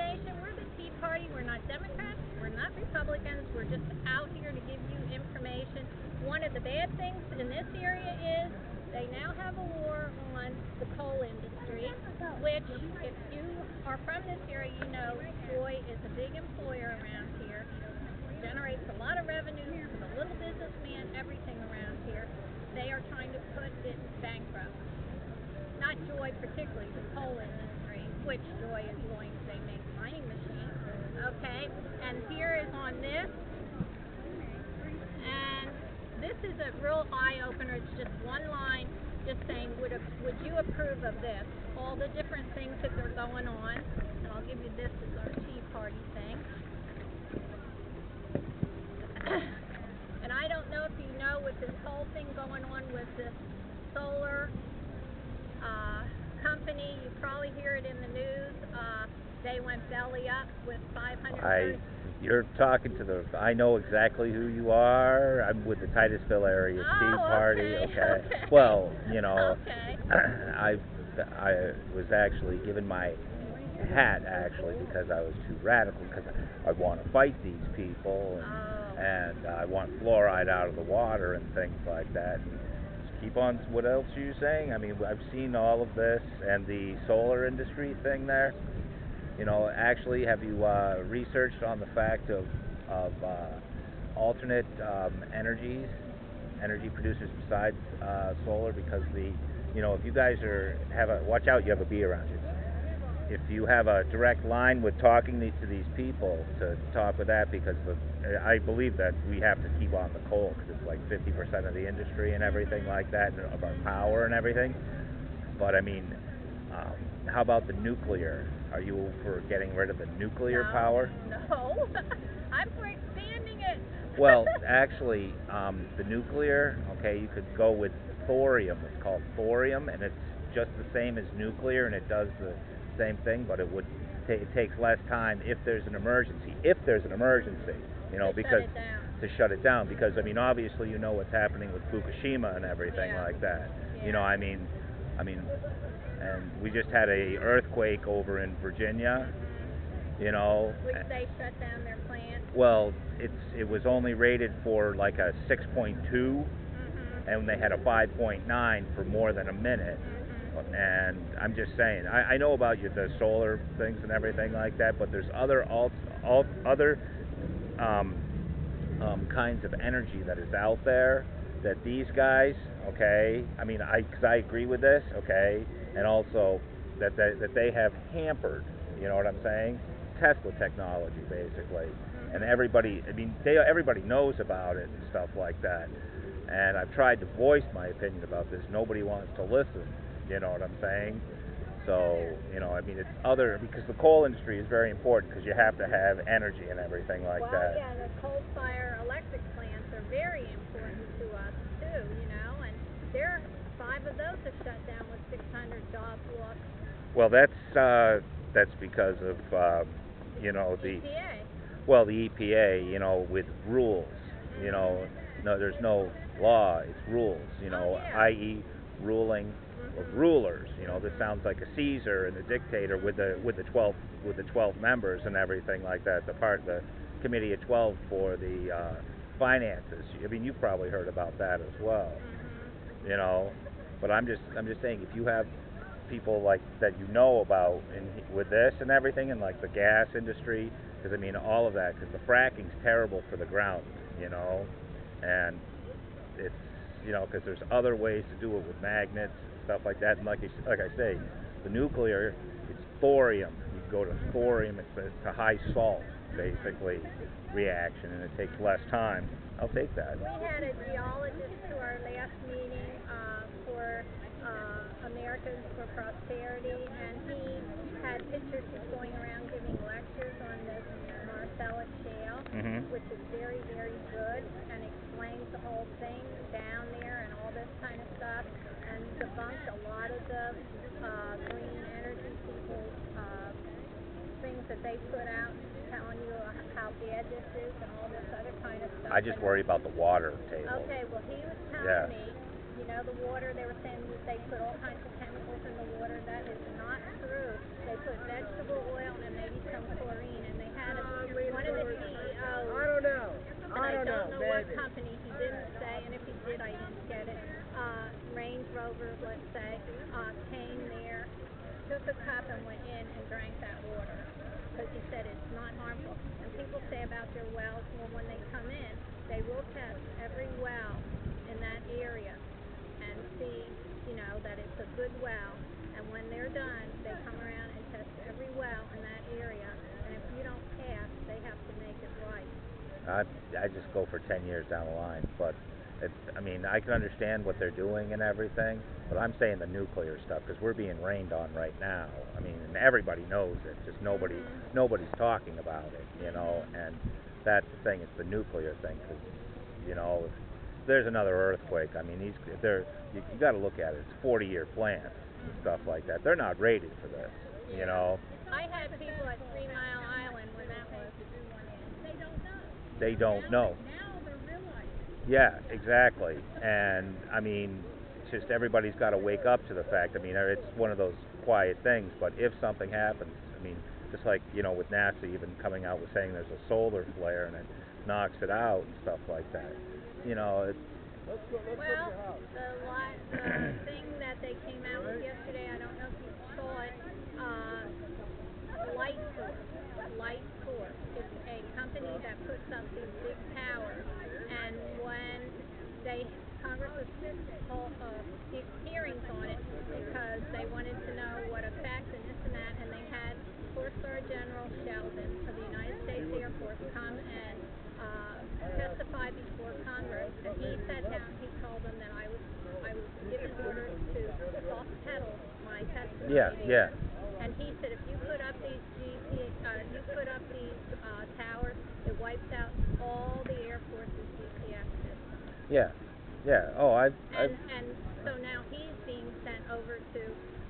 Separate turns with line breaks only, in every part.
information. We're the Tea Party. We're not Democrats. We're not Republicans. We're just out here to give you information. One of the bad things in this area is they now have a war on the coal industry, which, if you are from this area, you know Joy is a big employer around here. Generates a lot of revenue for the little businessman, everything around here. They are trying to put it bankrupt. Not Joy particularly, the coal industry, which Joy is going to, they make mining machines. Okay, and here is on this, and this is a real eye-opener. It's just one line, just saying, would you approve of this? All the different things that are going on, and I'll give you this as our Tea Party thing. And I don't know if you know, with this whole thing going on with this solar company, you probably hear it in the news, they went belly up with 530.
You're talking to the, I know exactly who you are. I'm with the Titusville area Tea Party. Okay. Well, you know, I was actually given my hat actually because I was too radical, because I want to fight these people, and I want fluoride out of the water and things like that. And just keep on. What else are you saying? I mean, I've seen all of this and the solar industry thing there. You know, actually, have you researched on the fact of alternate energy producers besides solar? Because you know, if you guys watch out, you have a bee around you. If you have a direct line with talking to these people, to talk with that, because I believe that we have to keep on the coal, because it's like 50% of the industry and everything like that, and of our power and everything. But I mean, how about the nuclear? Are you for getting rid of the nuclear power?
No, I'm for expanding it.
Well, actually, the nuclear, okay, you could go with thorium. It's called thorium, and it's just the same as nuclear, and it does the same thing, but it takes less time if there's an emergency. If there's an emergency, you know, because to shut it down. Because I mean, obviously, you know what's happening with Fukushima and everything like that.
Yeah.
You know, I mean, and we just had a earthquake over in Virginia. You know,
which they shut down their plant.
Well, it was only rated for like a 6.2, and they had a 5.9 for more than a minute. And I'm just saying, I know about the solar things and everything like that, but there's other kinds of energy that is out there that these guys, okay, I mean, because I agree with this, okay, and also that they have hampered, you know what I'm saying? Tesla technology, basically, and everybody knows about it and stuff like that. And I've tried to voice my opinion about this. Nobody wants to listen. You know what I'm saying? So, you know, I mean, it's because the coal industry is very important, because you have to have energy and everything like that.
Well, yeah, the coal-fired electric plants are very important to us too. You know, and 5 of those are shut down with 600 jobs lost.
Well, that's because of you know, the
EPA.
Well, the EPA, you know, with rules. You know, no, there's no law. It's rules. You know, i.e. ruling of rulers. You know, this sounds like a Caesar and a dictator with the 12 members and everything like that. The committee of 12 for the finances. I mean, you've probably heard about that as well. You know, but I'm just saying, if you have people like that, you know about with this and everything, and like the gas industry, because I mean all of that, because the fracking's terrible for the ground. You know, and it's, you know, because there's other ways to do it with magnets and stuff like that. And like I say, the nuclear, it's thorium. You go to thorium, it's a high salt, basically, reaction, and it takes less time. I'll take that.
We had a geologist to our last meeting for Americans for Prosperity, and he had pictures. He's going around giving lectures on this Marcellus shale, which is very, very good, and explains the whole thing down there and all this kind of stuff, and debunks a lot of the green energy people things that they put out, telling you how bad this is and all this other kind of stuff.
I just worry about the water table.
Okay, well, he was telling me you know, the water, they were saying that they put all kinds of chemicals in the water. That is not true. They put vegetable oil and maybe some chlorine, and they had one of the CEOs,
I don't know.
and I don't know what company, he didn't say, and if he did, I didn't get it. Range Rover, let's say, came there, took a cup and went in and drank that water because he said it's not harmful. And people say about their wells, well, when they come in, they will test every well in that area and see, you know, that it's a good well. And when they're done, they come around and test every well in that area. And if you don't pass, they have to make it right.
I just go for 10 years down the line, but I mean, I can understand what they're doing and everything, but I'm saying the nuclear stuff because we're being rained on right now. I mean, and everybody knows it, just nobody's talking about it, you know. And that's the thing; it's the nuclear thing because, you know, if there's another earthquake, I mean, you got to look at it. It's 40-year plants and stuff like that. They're not rated for this, you know.
I had people at 3 Mile Island when that was. They don't know.
They don't know.
Now they're realizing.
Yeah, exactly. And I mean, it's just everybody's got to wake up to the fact. I mean, it's one of those quiet things, but if something happens, I mean, just like, you know, with NASA even coming out with saying there's a solar flare and it knocks it out and stuff like that. You know, it's
Let's go to
Well,
your house.
the thing that they came out with yesterday, I don't know if you saw it, Light Source. Light Source. It's a company that puts up these big towers, and when Congress was hearings on it because they wanted to know what effect and this and that, and they had 4-star General Sheldon of the United States Air Force come and testify before Congress, and he sat down. He told them that I was given orders to soft pedal my testimony.
yeah.
And he said, if you put up these towers, it wipes out all the Air Force's GPS systems.
Yeah. Oh,
And so now he's being sent over to,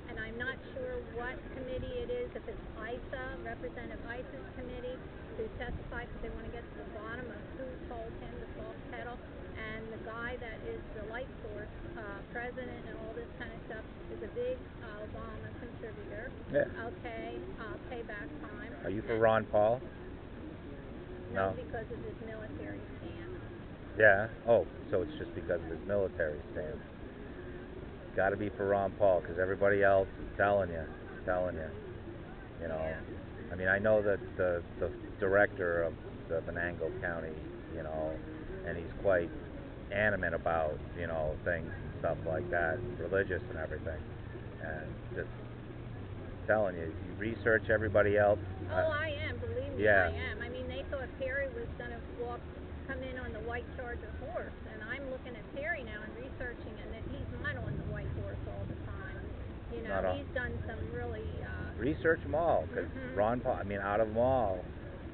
and I'm not sure what committee it is, if it's ISA, Representative ISA's committee, to testify because they want to get to the bottom of who told him to soft pedal. And the guy that is the Light Source president and all this kind of stuff is a big Obama contributor.
Yeah.
Okay, payback time.
Are you for Ron Paul?
No, because of his military stance.
Yeah. Oh, so it's just because of his military stance. Got to be for Ron Paul because everybody else is telling you. You know.
Yeah.
I mean, I know that the director of the Venango County, you know, and he's quite animate about, you know, things and stuff like that, religious and everything. And just telling you, you research everybody else.
Oh, I am. Believe me,
Yeah.
I am. I mean, they thought Perry was going to come in on the white Charger horse, and I'm looking at Perry now and researching, and that he's not on the white horse all the time. You know, he's done some really.
Research them all, because Ron Paul. I mean, out of them all,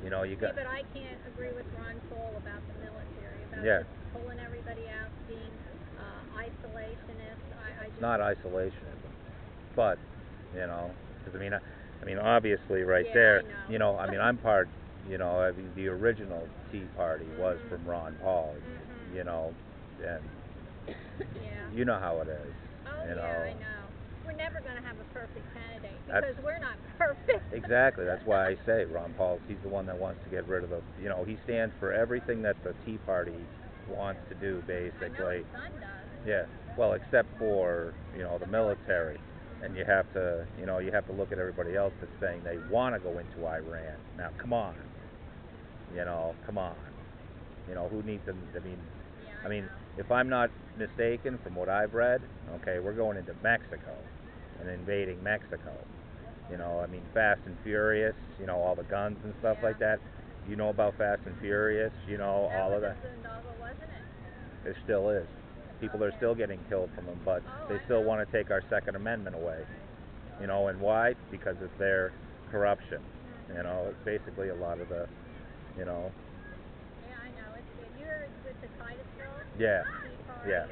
you know, you got.
See, but I can't agree with Ron Paul about the military, about just pulling everybody out, being isolationist. I just.
Not isolationism, but you know, because I mean, obviously, right
Yeah,
there,
I know.
you know, I mean, I'm part. You know, I mean, the original Tea Party was from Ron Paul. You know, and you know how it is.
Oh,
you know.
I know. We're never going to have a perfect candidate because we're not perfect.
Exactly. That's why I say Ron Paul. He's the one that wants to get rid of the. You know, he stands for everything that the Tea Party wants to do, basically.
I know his son does.
Yeah. Well, except for, you know, the military, and you have to look at everybody else that's saying they want to go into Iran. Now, come on. You know, come on. You know, who needs them? I mean, if I'm not mistaken, from what I've read, okay, we're going into Mexico and invading Mexico. You know, I mean, Fast and Furious, you know, all the guns and stuff like that. You know about Fast and Furious, you know, all of that.
That was in Boondoggle, wasn't it?
It still is. People are still getting killed from them, but they still want to take our Second Amendment away. You know, and why? Because of their corruption. You know, it's basically a lot of the, you know.
Yeah, I know. You're with the Titusville?
Yeah.
Okay.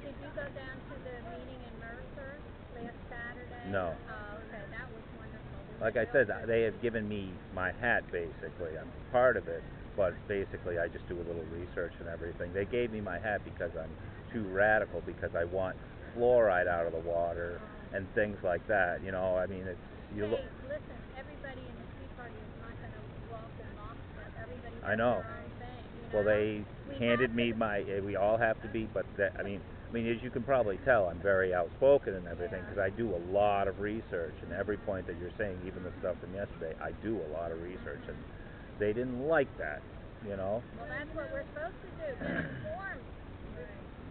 Did you go down to the meeting in Mercer last Saturday?
No.
Oh, okay. That was wonderful.
Like I said, they have given me my hat, basically. I'm part of it, but basically I just do a little research and everything. They gave me my hat because I'm too radical, because I want fluoride out of the water and things like that. You know, I mean, it's you
Hey,
look.
listen, everybody in the Tea Party is not going to walk in lockstep. Everybody
I
does
know.
their own thing. You
Well,
know?
they
We
handed
have
me
to,
my. We all have to be, but that, I mean, as you can probably tell, I'm very outspoken and everything
Yeah.
because I do a lot of research. And every point that you're saying, even the stuff from yesterday, I do a lot of research, and they didn't like that. You know.
Well, that's what we're supposed to do. Get informed.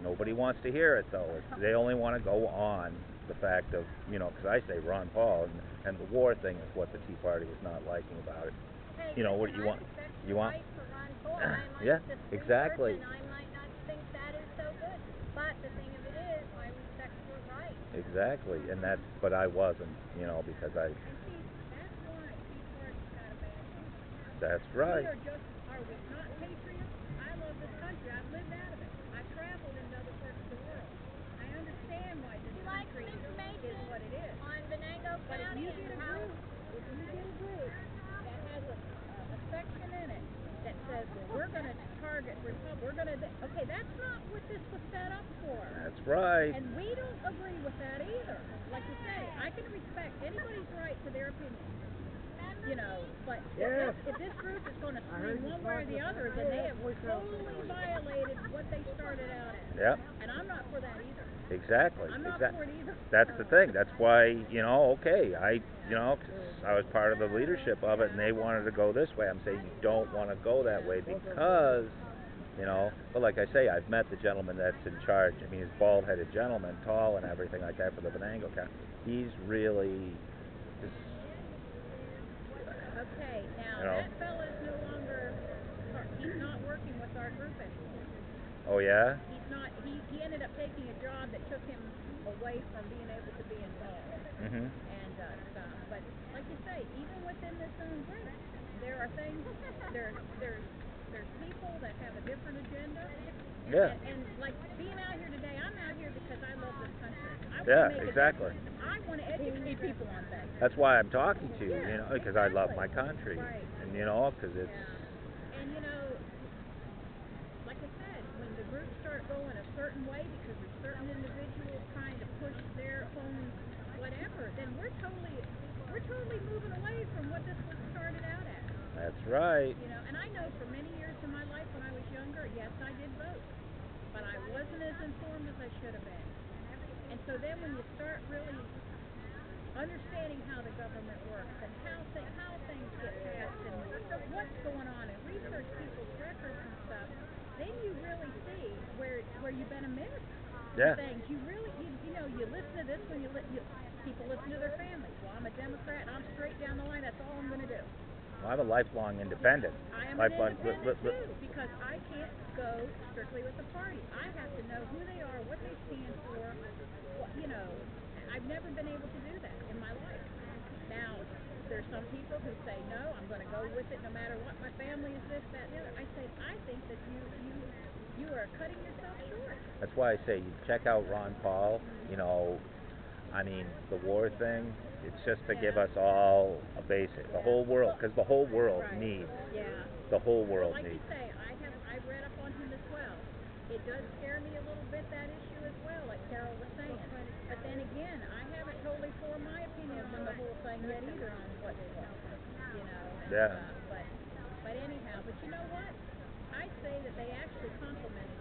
Nobody wants to hear it though. They only want to go on the fact of, you know, because I say Ron Paul and the war thing is what the Tea Party was not liking about it.
Hey,
You know,
listen,
what you want?
I respect
You
your
want?
right to run for. I might
Yeah,
disagree
exactly.
and I might not think that is so good. But the thing of it is, I respect your right.
Exactly, and that's, but I wasn't, you know, because I.
And see, that's why Tea Party's got a bad name.
That's right.
We are we not patriots? I love this country. I've lived out of it. I've traveled in other parts of the world. I understand why this country is what it is. On Venango
But if
County
you get
and
a
how
group that has a section in it that says, well, we're going to target Republic, we're going to, okay, that's not what this was set up for.
That's right.
And we don't agree with that either. Like you say, I can respect anybody's right to their opinion. You know, but if this group is going to swing one way or the other, then they have totally violated what they started out as.
Yep.
And I'm not for that either.
Exactly.
I'm not for it either.
That's the thing. That's why, you know, okay, you know, 'cause I was part of the leadership of it, and they wanted to go this way. I'm saying you don't want to go that way because, you know, but like I say, I've met the gentleman that's in charge. I mean, he's a bald-headed gentleman, tall and everything like that for the Venango County. He's really,
Okay, now
you know.
that fella's no longer, he's not working with our group anymore.
Oh yeah.
He's not, he ended up taking a job that took him away from being able to be involved.
Mhm.
And stuff. But like you say, even within this own group, there are things, there's people that have a different agenda.
Yeah.
And like being out here today, I'm out here because I love this country. I want
Yeah,
to make
exactly.
a difference. I want to educate people on things.
That's why I'm talking to you,
Yeah,
you know, because I love my
exactly.
country,
Right.
and you know, because it's.
Yeah. And you know, like I said, when the groups start going a certain way because there's certain individuals trying to push their own whatever, then we're totally moving away from what this was started out as.
That's right.
You know, and I know for many years in my life when I was younger, yes, I did vote, but I wasn't as informed as I should have been. And so then when you start really understanding how the government works and how things get passed and what's going on and research people's records and stuff, then you really see where you've been a menace to
Yeah.
things. You really, you know, you listen to this when people listen to their families. Well, I'm a Democrat and I'm straight down the line. That's all I'm going to do.
Well, I'm a lifelong independent.
I am
Lifelong,
an independent too because I can't go strictly with the party. I have to know who they are, what they stand for. What, you know, I've never been able to do that in my life. Now, there's some people who say, no, I'm going to go with it no matter what. My family is this, that, and the other. I say, I think that you are cutting yourself short.
That's why I say you check out Ron Paul. You know, I mean, the war thing. It's just to give us all a basic, the whole world, because the whole world needs.
Yeah.
The whole world
Like
needs.
you say, I've read up on him as well. It does scare me a little bit, that issue as well, like Carol was saying. But then again, I haven't totally formed my opinion on the whole thing yet either on what's what, you know, and
Yeah.
stuff. But anyhow, but you know what? I'd say that they actually complimented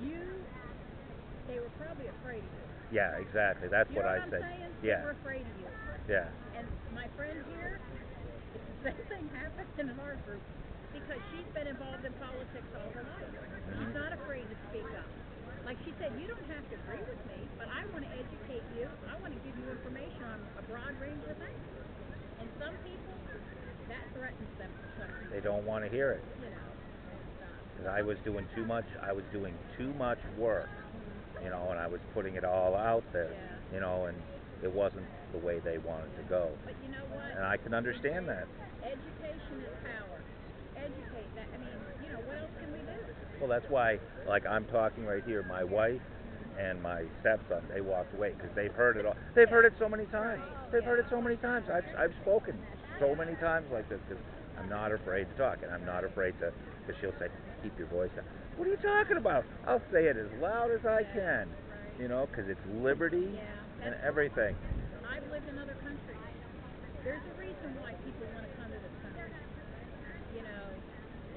you. They were probably afraid of you.
Yeah, exactly. That's
You know
what I
I'm
said.
saying?
Yeah.
They were afraid of you.
Yeah.
And my friend here, it's the same thing happened in our group because she's been involved in politics all her life. She's not afraid to speak up. Like she said, you don't have to agree with me, but I want to educate you. I want to give you information on a broad range of things. And some people, that threatens them for some reason.
They don't want to hear it.
You know.
Because I was doing too much. I was doing too much work. You know, and I was putting it all out there.
Yeah.
You know, and it wasn't the way they wanted to go.
But you know what?
And I can understand that.
Education is power. Educate that. I mean, you know, what else can we do?
Well, that's why, like I'm talking right here, my wife and my stepson, they walked away because they've heard it all. They've heard it so many times. They've heard it so many times. I've spoken so many times like this because I'm not afraid to talk, and I'm not afraid to, because she'll say, keep your voice down. What are you talking about? I'll say it as loud as I can, you know, because it's liberty and everything.
I've lived in other countries. There's a reason why people want to come to this country. You know,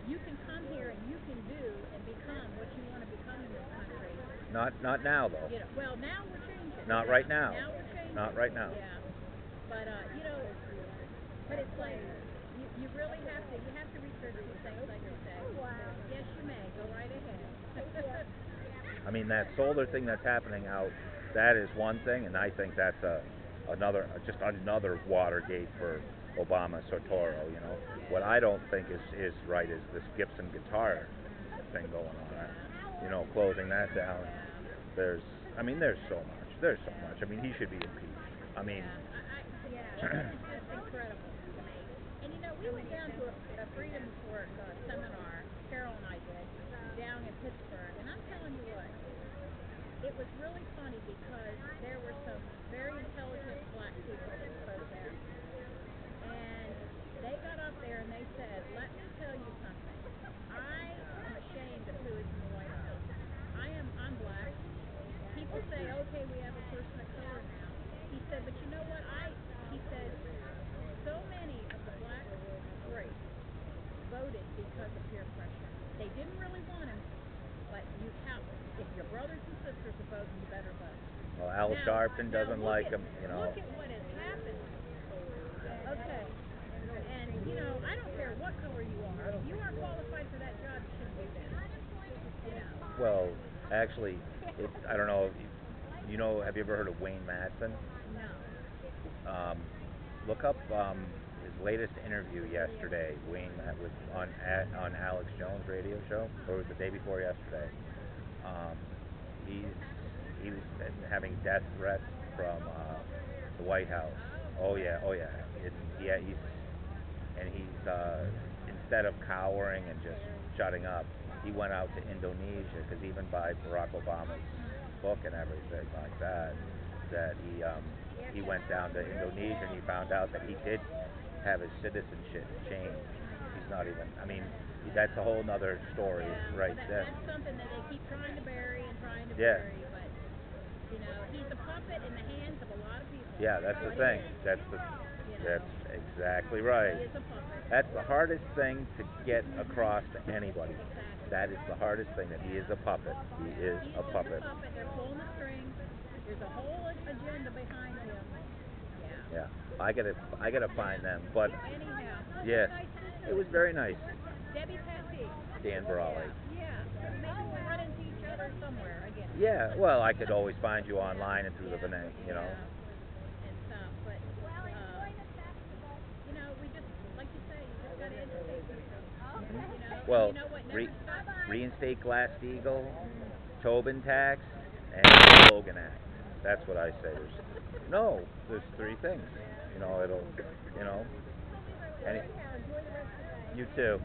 you can come here and you can do and become what you want to become in this country.
Not now though.
You know, well, now we're changing.
Not right now.
Now we're changing.
Not right now.
Yeah. But you know, but it's like you really have to research these things, like you say. Wow. Yes, you may. Go right ahead.
I mean, that solar thing that's happening out, that is one thing, and I think that's just another Watergate for Obama Sotoro. You know, what I don't think is right is this Gibson guitar thing going on. You know, closing that down. There's so much. There's so much. I mean, he should be impeached. I mean,
it's just incredible to me. And you know, we went down to a Freedom Fork seminar. Carol and I did down in Pittsburgh, and I'm telling you what, it was really funny because there were some very intelligent black people that spoke there, and they got up there and they said, "Let me tell you something. I am ashamed of who is in the White House. I'm black. People say, okay, we have a person of color now." He said, "But you know what? He said, so many of the black race voted because of peer pressure. They didn't really want him, but you have, if your brothers and sisters are voting, you better vote."
Well, Al Sharpton doesn't like him, you know.
Look at what has happened. Okay. And, you know, I don't care what color you are. If you aren't qualified for that job, you shouldn't be there. You know.
Well, actually, I don't know. You know, have you ever heard of Wayne Madsen?
No.
Look up his latest interview yesterday. Wayne was on Alex Jones' radio show, or the day before yesterday. He was having death threats from the White House. Oh yeah. He's instead of cowering and just shutting up, he went out to Indonesia, because even by Barack Obama's book and everything like that he went down to Indonesia, and he found out that he did have his citizenship changed. He's not even, I mean, that's a whole nother story right there.
That's something that they keep trying to bury and trying to bury, but you know, he's a puppet in the hands of a lot of people.
Yeah, that's the thing. That's exactly right.
He is a puppet.
That's the hardest thing to get across to anybody.
Exactly.
That is the hardest thing, that he is a puppet. He is a puppet.
They're pulling the strings. There's a whole agenda behind him.
Yeah. I gotta find them. But
anyhow,
yes, it was very nice.
Debbie Patsy.
Dan Brawley.
Yeah. Maybe we'll run into each other somewhere again.
Yeah. Well, I could always find you online and through the Venango, you know.
And stuff, but you know, we just, like you say, you just gotta educate people. You know,
Well,
and you know what never stops?
reinstate Glass-Steagall, Tobin tax, and the Logan Act. That's what I say. There's three things. You know, you too.